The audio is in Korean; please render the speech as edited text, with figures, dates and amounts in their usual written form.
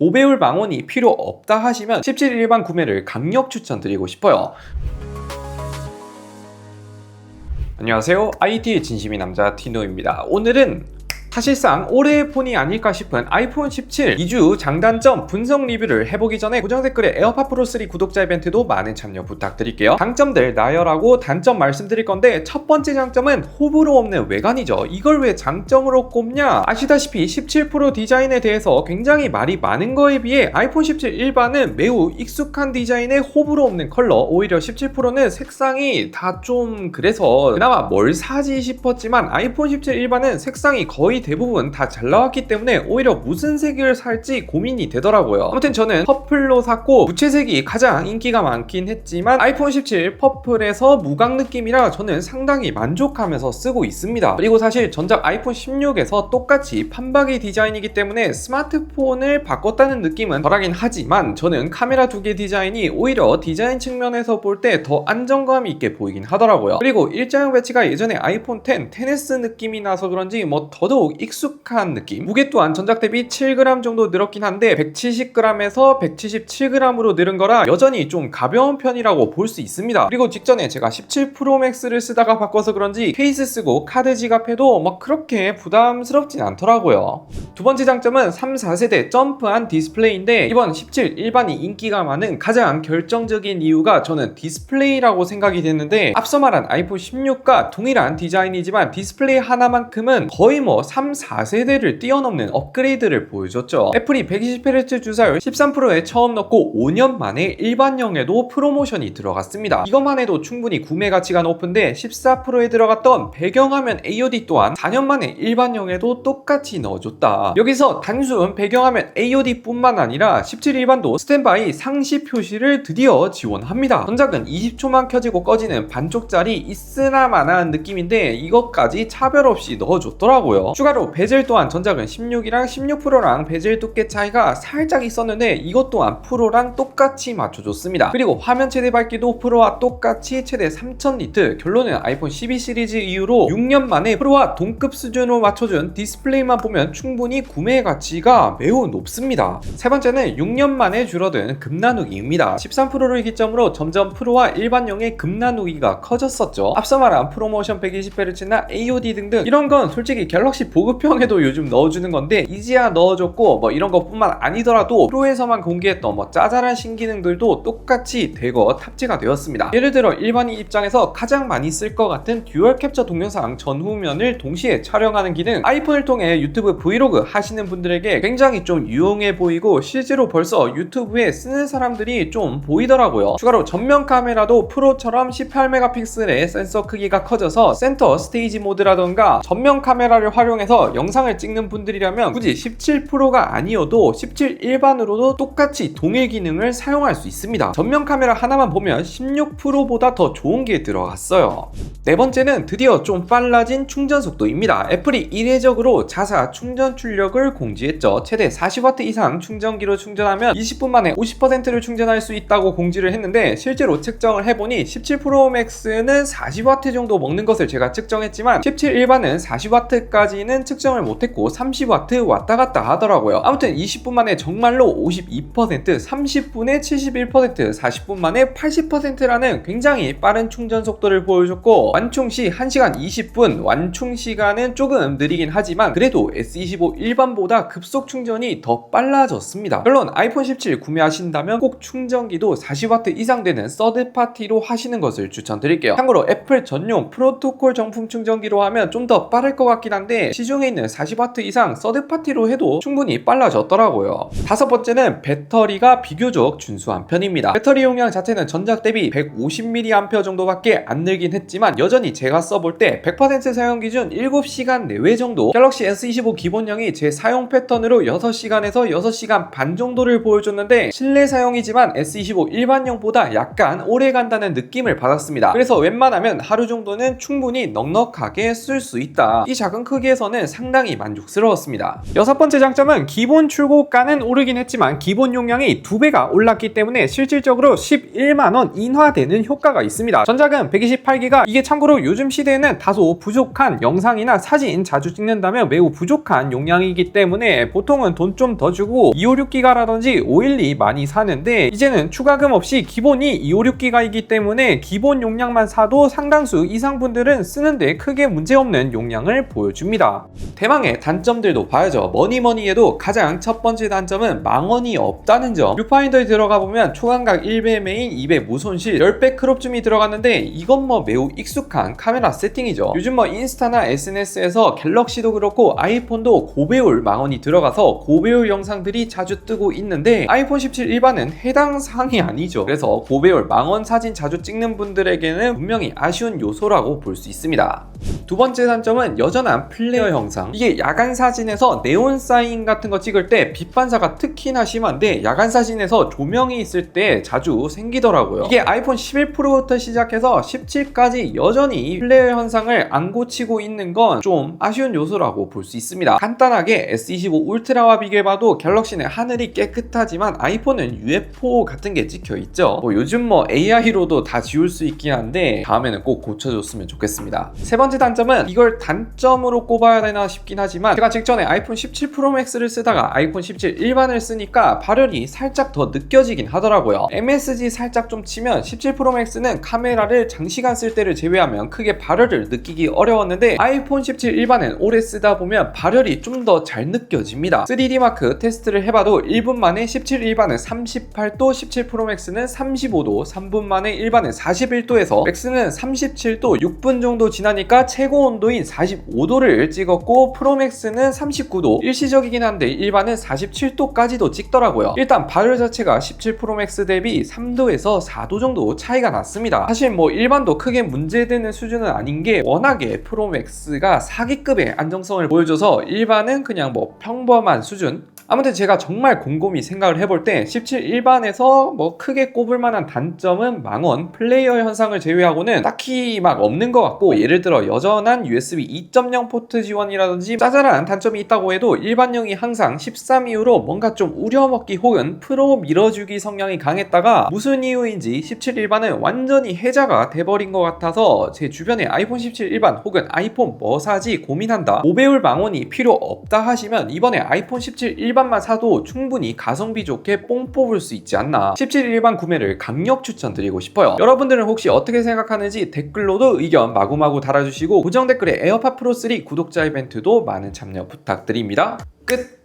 고배율 망원이 필요 없다 하시면 17 일반 구매를 강력 추천드리고 싶어요. 안녕하세요. IT의 진심인 남자 티노입니다. 오늘은 사실상 올해의 폰이 아닐까 싶은 아이폰 17 2주 장단점 분석 리뷰를 해보기 전에 고정 댓글에 에어팟 프로 3 구독자 이벤트도 많은 참여 부탁드릴게요. 장점들 나열하고 단점 말씀드릴 건데, 첫 번째 장점은 호불호 없는 외관이죠. 이걸 왜 장점으로 꼽냐? 아시다시피 17 프로 디자인에 대해서 굉장히 말이 많은 거에 비해 아이폰 17 일반은 매우 익숙한 디자인에 호불호 없는 컬러, 오히려 17 프로는 색상이 다 좀 그래서 그나마 뭘 사지 싶었지만 아이폰 17 일반은 색상이 거의 대부분 다 잘 나왔기 때문에 오히려 무슨 색을 살지 고민이 되더라고요. 아무튼 저는 퍼플로 샀고, 무채색이 가장 인기가 많긴 했지만 아이폰 17 퍼플에서 무광 느낌이라 저는 상당히 만족하면서 쓰고 있습니다. 그리고 사실 전작 아이폰 16에서 똑같이 판박이 디자인이기 때문에 스마트폰을 바꿨다는 느낌은 덜하긴 하지만, 저는 카메라 두 개 디자인이 오히려 디자인 측면에서 볼 때 더 안정감 있게 보이긴 하더라고요. 그리고 일자형 배치가 예전에 아이폰 10, 10s 느낌이 나서 그런지 더더욱 익숙한 느낌. 무게 또한 전작 대비 7g 정도 늘었긴 한데 170g에서 177g으로 늘은 거라 여전히 좀 가벼운 편이라고 볼 수 있습니다. 그리고 직전에 제가 17 프로 맥스를 쓰다가 바꿔서 그런지 케이스 쓰고 카드 지갑해도 그렇게 부담스럽진 않더라고요. 두 번째 장점은 3, 4세대 점프한 디스플레이인데, 이번 17 일반이 인기가 많은 가장 결정적인 이유가 저는 디스플레이라고 생각이 됐는데, 앞서 말한 아이폰 16과 동일한 디자인이지만 디스플레이 하나만큼은 거의 3, 4세대를 뛰어넘는 업그레이드를 보여줬죠. 애플이 120Hz 주사율 13 프로에 처음 넣고 5년 만에 일반형에도 프로모션이 들어갔습니다. 이것만 해도 충분히 구매 가치가 높은데, 14 프로에 들어갔던 배경화면 AOD 또한 4년 만에 일반형에도 똑같이 넣어줬다. 여기서 단순 배경화면 AOD 뿐만 아니라 17 일반도 스탠바이 상시 표시를 드디어 지원합니다. 전작은 20초만 켜지고 꺼지는 반쪽짜리 있으나마나한 느낌인데 이것까지 차별 없이 넣어줬더라고요. 추가로 베젤 또한 전작은 16이랑 16 프로랑 베젤 두께 차이가 살짝 있었는데 이것 또한 프로랑 똑같이 맞춰줬습니다. 그리고 화면 최대 밝기도 프로와 똑같이 최대 3000니트, 결론은 아이폰 12 시리즈 이후로 6년 만에 프로와 동급 수준으로 맞춰준 디스플레이만 보면 충분히 구매 가치가 매우 높습니다. 세 번째는 6년 만에 줄어든 급 나누기입니다. 13 프로를 기점으로 점점 프로와 일반용의 급 나누기가 커졌었죠. 앞서 말한 프로모션 120Hz나 AOD 등등 이런 건 솔직히 갤럭시 보급형에도 요즘 넣어주는 건데 이제야 넣어줬고, 이런 것뿐만 아니더라도 프로에서만 공개했던 짜잘한 신기능들도 똑같이 대거 탑재가 되었습니다. 예를 들어 일반인 입장에서 가장 많이 쓸 것 같은 듀얼 캡처 동영상 전후면을 동시에 촬영하는 기능, 아이폰을 통해 유튜브 브이로그 하시는 분들에게 굉장히 좀 유용해 보이고 실제로 벌써 유튜브에 쓰는 사람들이 좀 보이더라고요. 추가로 전면 카메라도 프로처럼 18메가픽셀의 센서 크기가 커져서 센터 스테이지 모드라던가 전면 카메라를 활용해서 영상을 찍는 분들이라면 굳이 17 프로가 아니어도 17 일반으로도 똑같이 동일 기능을 사용할 수 있습니다. 전면 카메라 하나만 보면 16 프로보다 더 좋은 게 들어갔어요. 네 번째는 드디어 좀 빨라진 충전 속도입니다. 애플이 이례적으로 자사 충전 출력을 공지했죠. 최대 40W 이상 충전기로 충전하면 20분 만에 50%를 충전할 수 있다고 공지를 했는데, 실제로 측정을 해보니 17 프로 맥스는 40W 정도 먹는 것을 제가 측정했지만 17 일반은 40W까지는 측정을 못했고 30W 왔다 갔다 하더라고요. 아무튼 20분 만에 정말로 52%, 30분에 71%, 40분 만에 80%라는 굉장히 빠른 충전 속도를 보여줬고, 완충 시 1시간 20분, 완충 시간은 조금 느리긴 하지만 그래도 S25 일반보다 급속 충전이 더 빨라졌습니다. 물론 아이폰 17 구매하신다면 꼭 충전기도 40W 이상 되는 서드파티로 하시는 것을 추천드릴게요. 참고로 애플 전용 프로토콜 정품 충전기로 하면 좀 더 빠를 것 같긴 한데 시중에 있는 40W 이상 서드파티로 해도 충분히 빨라졌더라고요. 다섯 번째는 배터리가 비교적 준수한 편입니다. 배터리 용량 자체는 전작 대비 150mAh 정도밖에 안 늘긴 했지만 여전히 제가 써볼 때 100% 사용 기준 7시간 내외 정도, 갤럭시 S25 기본형이 제 사용 패턴으로 6시간에서 6시간 반 정도를 보여줬는데 실내 사용이지만 S25 일반형보다 약간 오래 간다는 느낌을 받았습니다. 그래서 웬만하면 하루 정도는 충분히 넉넉하게 쓸 수 있다. 이 작은 크기에서는 일반은 상당히 만족스러웠습니다. 여섯 번째 장점은 기본 출고가는 오르긴 했지만 기본 용량이 2배가 올랐기 때문에 실질적으로 11만원 인하되는 효과가 있습니다. 전작은 128기가, 이게 참고로 요즘 시대에는 다소 부족한 영상이나 사진 자주 찍는다면 매우 부족한 용량이기 때문에 보통은 돈 좀 더 주고 256기가라든지 512 많이 사는데, 이제는 추가금 없이 기본이 256기가이기 때문에 기본 용량만 사도 상당수 이상 분들은 쓰는데 크게 문제없는 용량을 보여줍니다. 대망의 단점들도 봐야죠. 뭐니뭐니 해도 가장 첫 번째 단점은 망언이 없다는 점. 뷰파인더에 들어가 보면 초광각 1배 메인, 2배 무손실, 10배 크롭 줌이 들어갔는데 이건 뭐 매우 익숙한 카메라 세팅이죠. 요즘 뭐 인스타나 SNS에서 갤럭시도 그렇고 아이폰도 고배율 망언이 들어가서 고배율 영상들이 자주 뜨고 있는데 아이폰 17 일반은 해당 사항이 아니죠. 그래서 고배율 망언 사진 자주 찍는 분들에게는 분명히 아쉬운 요소라고 볼 수 있습니다. 두 번째 단점은 여전한 플레어 형상. 이게 야간 사진에서 네온 사인 같은 거 찍을 때 빛 반사가 특히나 심한데 야간 사진에서 조명이 있을 때 자주 생기더라고요. 이게 아이폰 11 프로부터 시작해서 17까지 여전히 플레어 현상을 안 고치고 있는 건 좀 아쉬운 요소라고 볼 수 있습니다. 간단하게 S25 울트라와 비교해봐도 갤럭시는 하늘이 깨끗하지만 아이폰은 UFO 같은 게 찍혀 있죠. 요즘 뭐 AI로도 다 지울 수 있긴 한데 다음에는 꼭 고쳐줬으면 좋겠습니다. 세 번째 단점은 이걸 단점으로 꼽아야 되나 싶긴 하지만 제가 직전에 아이폰 17 프로 맥스를 쓰다가 아이폰 17 일반을 쓰니까 발열이 살짝 더 느껴지긴 하더라고요. MSG 살짝 좀 치면 17 프로 맥스는 카메라를 장시간 쓸 때를 제외하면 크게 발열을 느끼기 어려웠는데 아이폰 17 일반은 오래 쓰다 보면 발열이 좀 더 잘 느껴집니다. 3D 마크 테스트를 해봐도 1분 만에 17 일반은 38도, 17 프로 맥스는 35도, 3분 만에 일반은 41도에서 맥스는 37도, 6분 정도 지나니까 최고 온도인 45도를 찍었고 프로맥스는 39도, 일시적이긴 한데 일반은 47도까지도 찍더라고요. 일단 발열 자체가 17 프로맥스 대비 3도에서 4도 정도 차이가 났습니다. 사실 뭐 일반도 크게 문제되는 수준은 아닌 게 워낙에 프로맥스가 4기급의 안정성을 보여줘서 일반은 그냥 뭐 평범한 수준. 아무튼 제가 정말 곰곰이 생각을 해볼 때 17 일반에서 뭐 크게 꼽을 만한 단점은 망원, 플레이어 현상을 제외하고는 딱히 막 없는 것 같고, 예를 들어 여전한 USB 2.0 포트 지원이라든지 짜잘한 단점이 있다고 해도 일반용이 항상 13 이후로 뭔가 좀 우려먹기 혹은 프로 밀어주기 성향이 강했다가 무슨 이유인지 17 일반은 완전히 해자가 돼버린 것 같아서 제 주변에 아이폰 17 일반 혹은 아이폰 뭐 사지 고민한다, 5배율 망원이 필요 없다 하시면 이번에 아이폰 17 일반만 사도 충분히 가성비 좋게 뽕 뽑을 수 있지 않나. 17 일반 구매를 강력 추천드리고 싶어요. 여러분들은 혹시 어떻게 생각하는지 댓글로도 의견 마구마구 달아주시고 고정 댓글에 에어팟 프로 3 구독자 이벤트도 많은 참여 부탁드립니다. 끝!